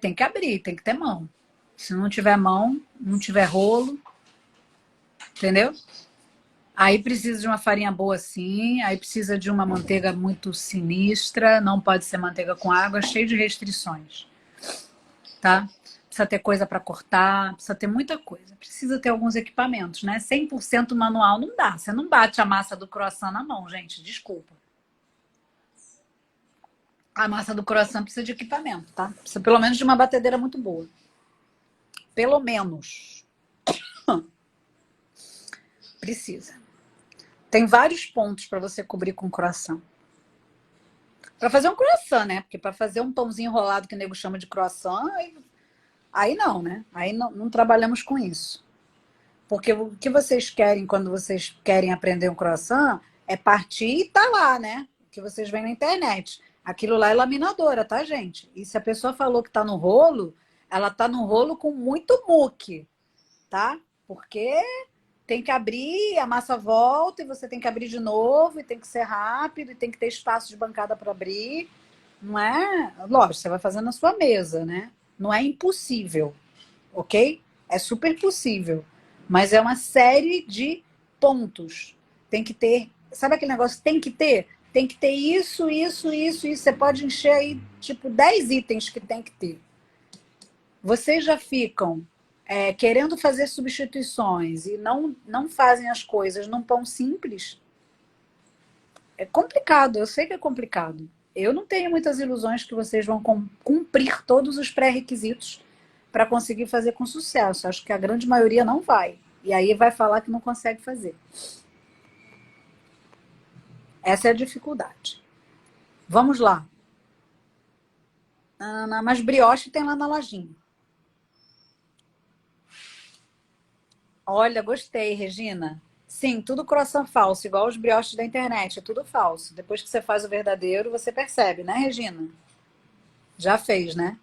Tem que abrir, tem que ter mão. Se não tiver mão, não tiver rolo, Entendeu? Aí precisa de uma farinha boa sim, aí precisa de uma manteiga muito sinistra, não pode ser manteiga com água, cheio de restrições, tá? Precisa ter coisa para cortar, precisa ter muita coisa. Precisa ter alguns equipamentos, né? 100% manual não dá. Você não bate a massa do croissant na mão, gente, desculpa. A massa do croissant precisa de equipamento, tá? Precisa pelo menos de uma batedeira muito boa. Pelo menos. Precisa. Tem vários pontos para você cobrir com croissant. Para fazer um croissant, né? Porque para fazer um pãozinho enrolado que o nego chama de croissant, aí não, né? Aí não trabalhamos com isso. Porque o que vocês querem quando vocês querem aprender um croissant é partir e tá lá, né? O que vocês veem na internet. Aquilo lá é laminadora, tá, gente? E se a pessoa falou que tá no rolo, ela tá no rolo com muito muque, tá? Porque tem que abrir, a massa volta e você tem que abrir de novo, e tem que ser rápido, e tem que ter espaço de bancada para abrir. Não é? Lógico, você vai fazendo na sua mesa, né? Não é impossível, ok? É super possível. Mas é uma série de pontos. Tem que ter. Sabe aquele negócio? Tem que ter? Tem que ter isso, isso, isso, isso. Você pode encher aí, tipo, 10 itens que tem que ter. Vocês já ficam querendo fazer substituições e não fazem as coisas num pão simples? É complicado, eu sei que é complicado. Eu não tenho muitas ilusões que vocês vão cumprir todos os pré-requisitos para conseguir fazer com sucesso. Acho que a grande maioria não vai. E aí vai falar que não consegue fazer. Essa é a dificuldade. Vamos lá. Ana, mas brioche tem lá na lojinha. Olha, gostei, Regina. Sim, tudo croissant falso, igual os brioches da internet, é tudo falso. Depois que você faz o verdadeiro, você percebe, né, Regina? Já fez, né?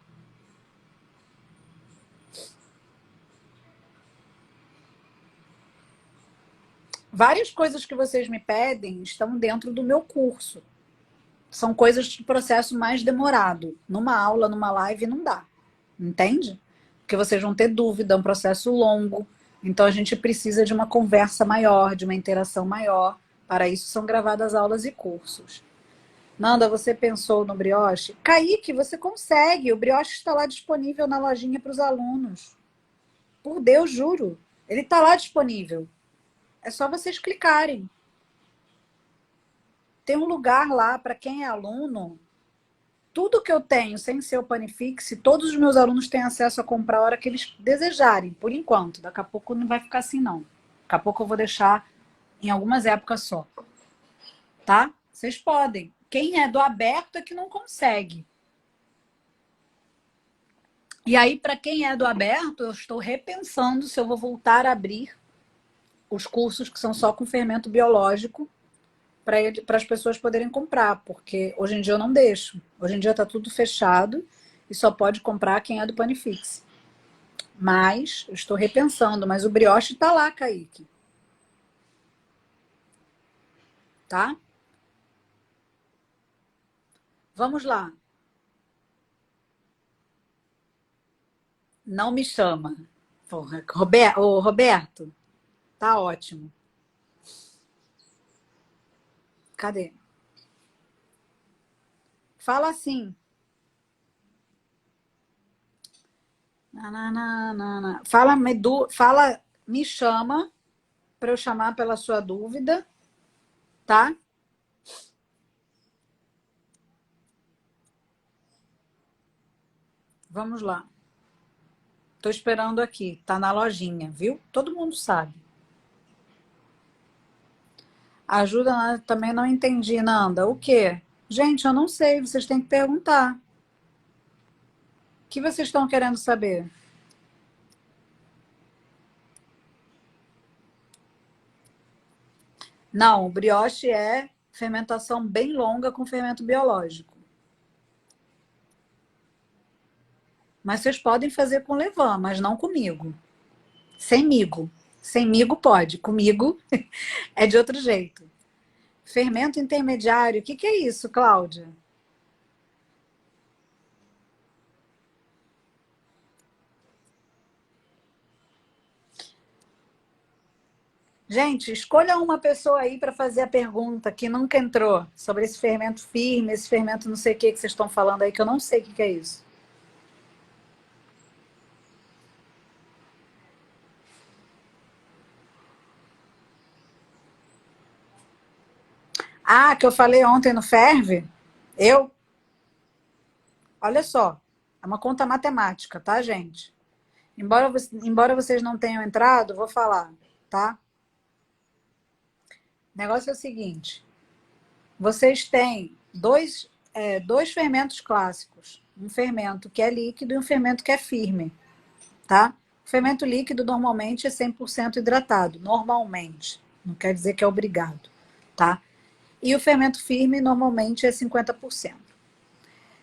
Várias coisas que vocês me pedem estão dentro do meu curso. São coisas de processo mais demorado. Numa aula, numa live, não dá. Entende? Porque vocês vão ter dúvida, é um processo longo. Então a gente precisa de uma conversa maior, de uma interação maior. Para isso são gravadas aulas e cursos. Nanda, você pensou no brioche? Kaique, você consegue. O brioche está lá disponível na lojinha para os alunos. Por Deus, juro. Ele está lá disponível. É só vocês clicarem. Tem um lugar lá para quem é aluno. Tudo que eu tenho sem ser o Panifix, todos os meus alunos têm acesso a comprar a hora que eles desejarem, por enquanto. Daqui a pouco não vai ficar assim, não. Daqui a pouco eu vou deixar em algumas épocas só. Tá? Vocês podem. Quem é do aberto é que não consegue. E aí, para quem é do aberto, eu estou repensando se eu vou voltar a abrir os cursos que são só com fermento biológico para as pessoas poderem comprar, porque hoje em dia eu não deixo. Hoje em dia está tudo fechado e só pode comprar quem é do Panifix. Mas eu estou repensando, mas o brioche está lá, Kaique. Tá? Vamos lá. Não me chama. Porra, Roberto, tá ótimo. Cadê? Fala assim. Fala, me chama para eu chamar pela sua dúvida, tá? Vamos lá. Tô esperando aqui, tá na lojinha, viu? Todo mundo sabe. Ajuda, também não entendi, Nanda. O quê? Gente, eu não sei, vocês têm que perguntar. O que vocês estão querendo saber? Não, o brioche é fermentação bem longa com fermento biológico. Mas vocês podem fazer com levain, mas não comigo. Sem migo. Sem migo pode, comigo é de outro jeito. Fermento intermediário, o que é isso, Cláudia? Gente, escolha uma pessoa aí para fazer a pergunta que nunca entrou sobre esse fermento firme, esse fermento não sei o que vocês estão falando aí, que eu não sei o que é isso. Ah, que eu falei ontem no Ferve? Eu? Olha só, é uma conta matemática, tá, gente? Embora vocês não tenham entrado, vou falar, tá? O negócio é o seguinte: vocês têm dois fermentos clássicos. Um fermento que é líquido e um fermento que é firme, tá? O fermento líquido normalmente é 100% hidratado, normalmente. Não quer dizer que é obrigado, tá? E o fermento firme normalmente é 50%. O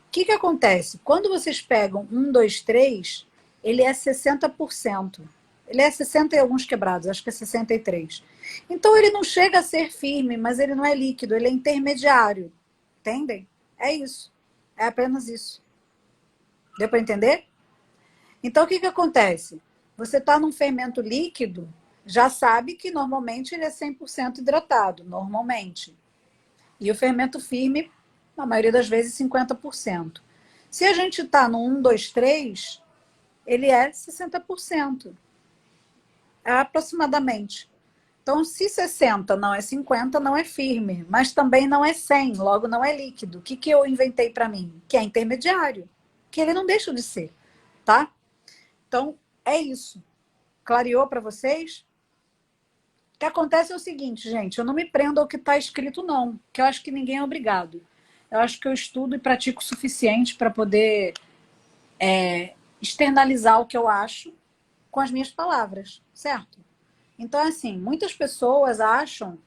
que acontece? Quando vocês pegam 1, 2, 3, ele é 60%. Ele é 60 e alguns quebrados, acho que é 63. Então ele não chega a ser firme, mas ele não é líquido, ele é intermediário. Entendem? É isso. É apenas isso. Deu para entender? Então o que acontece? Você está num fermento líquido, já sabe que normalmente ele é 100% hidratado, normalmente. E o fermento firme, na maioria das vezes, 50%. Se a gente está no 1, 2, 3, ele é 60%. É aproximadamente. Então, se 60 não é 50, não é firme, mas também não é 100, logo não é líquido. O que eu inventei para mim? Que é intermediário, que ele não deixa de ser, tá? Então, é isso. Clareou para vocês? O que acontece é o seguinte, gente, eu não me prendo ao que está escrito, não, que eu acho que ninguém é obrigado. Eu acho que eu estudo e pratico o suficiente para poder externalizar o que eu acho com as minhas palavras, certo? Então, assim, muitas pessoas acham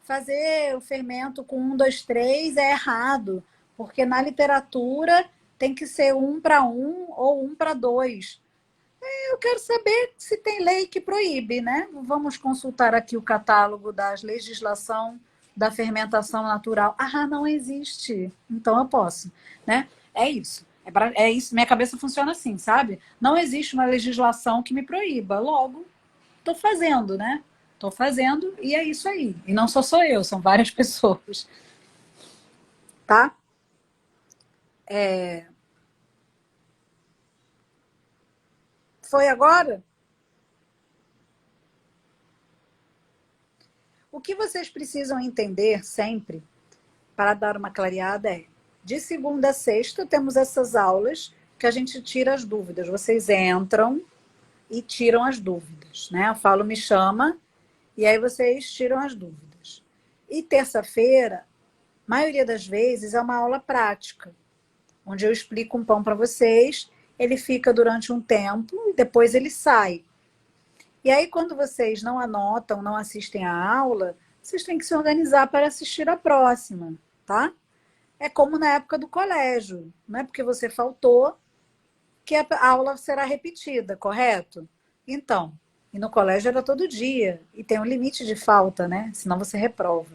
fazer o fermento com 1, 2, 3 é errado, porque na literatura tem que ser 1 para 1 ou 1 para 2. Eu quero saber se tem lei que proíbe, né? Vamos consultar aqui o catálogo da legislação da fermentação natural. Ah, não existe. Então eu posso, né? É isso. É isso. Minha cabeça funciona assim, sabe? Não existe uma legislação que me proíba. Logo, estou fazendo, né? Estou fazendo e é isso aí. E não sou eu, são várias pessoas. Tá? Foi agora? O que vocês precisam entender sempre, para dar uma clareada, é: de segunda a sexta temos essas aulas que a gente tira as dúvidas. Vocês entram e tiram as dúvidas, né? Eu falo, me chama, e aí vocês tiram as dúvidas. E terça-feira, maioria das vezes, é uma aula prática, onde eu explico um pão para vocês, ele fica durante um tempo e depois ele sai. E aí, quando vocês não anotam, não assistem a aula, vocês têm que se organizar para assistir a próxima, tá? É como na época do colégio. Não é porque você faltou que a aula será repetida, correto? Então, e no colégio era todo dia. E tem um limite de falta, né? Senão você reprova.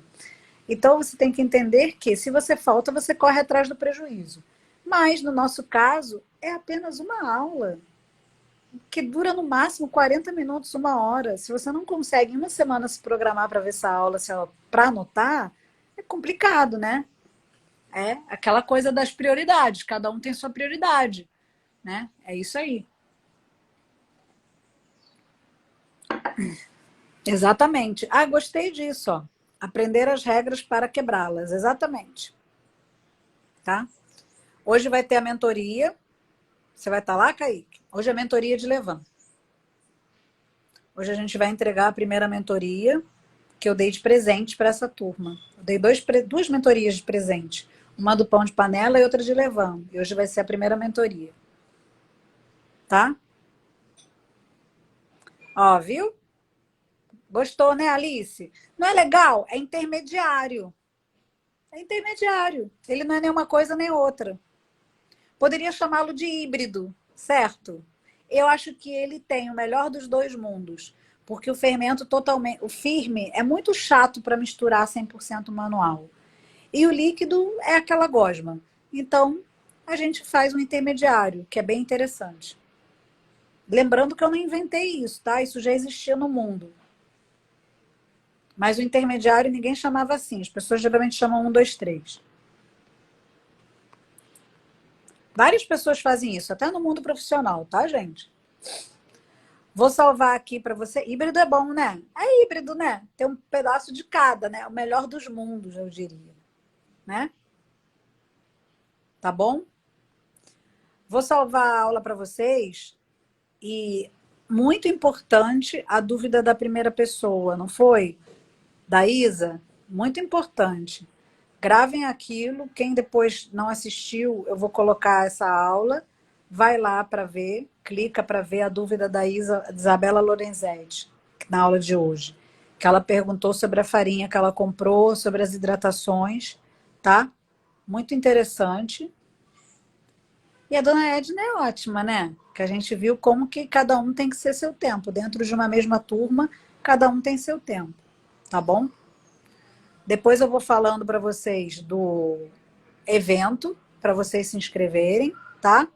Então, você tem que entender que se você falta, você corre atrás do prejuízo. Mas, no nosso caso, é apenas uma aula que dura no máximo 40 minutos, 1 hora. Se você não consegue em uma semana se programar para ver essa aula, para anotar, é complicado, né? É aquela coisa das prioridades. Cada um tem sua prioridade, né? É isso aí. Exatamente. Ah, gostei disso, ó. Aprender as regras para quebrá-las. Exatamente. Tá? Hoje vai ter a mentoria. Você vai estar lá, Kaique? Hoje é a mentoria de Levan. Hoje a gente vai entregar a primeira mentoria que eu dei de presente para essa turma. Eu dei duas mentorias de presente. Uma do pão de panela e outra de Levan. E hoje vai ser a primeira mentoria. Tá? Ó, viu? Gostou, né, Alice? Não é legal? É intermediário. É intermediário. Ele não é nem uma coisa nem outra. Poderia chamá-lo de híbrido, certo? Eu acho que ele tem o melhor dos dois mundos, porque o fermento o firme é muito chato para misturar 100% manual. E o líquido é aquela gosma. Então, a gente faz um intermediário, que é bem interessante. Lembrando que eu não inventei isso, tá? Isso já existia no mundo. Mas o intermediário ninguém chamava assim. As pessoas geralmente chamam 1, 2, 3. Várias pessoas fazem isso, até no mundo profissional, tá, gente? Vou salvar aqui para você. Híbrido é bom, né? É híbrido, né? Tem um pedaço de cada, né? O melhor dos mundos, eu diria. Né? Tá bom? Vou salvar a aula para vocês. E muito importante a dúvida da primeira pessoa, não foi? Da Isa? Muito importante. Gravem aquilo. Quem depois não assistiu, eu vou colocar essa aula. Vai lá para ver, clica para ver a dúvida da Isabela Lorenzetti, na aula de hoje. Que ela perguntou sobre a farinha que ela comprou, sobre as hidratações, tá? Muito interessante. E a dona Edna é ótima, né? Que a gente viu como que cada um tem que ser seu tempo. Dentro de uma mesma turma, cada um tem seu tempo, tá bom? Depois eu vou falando para vocês do evento, para vocês se inscreverem, tá?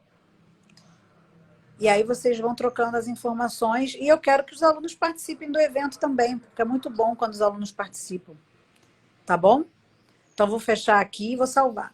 E aí vocês vão trocando as informações. E eu quero que os alunos participem do evento também, porque é muito bom quando os alunos participam. Tá bom? Então, vou fechar aqui e vou salvar.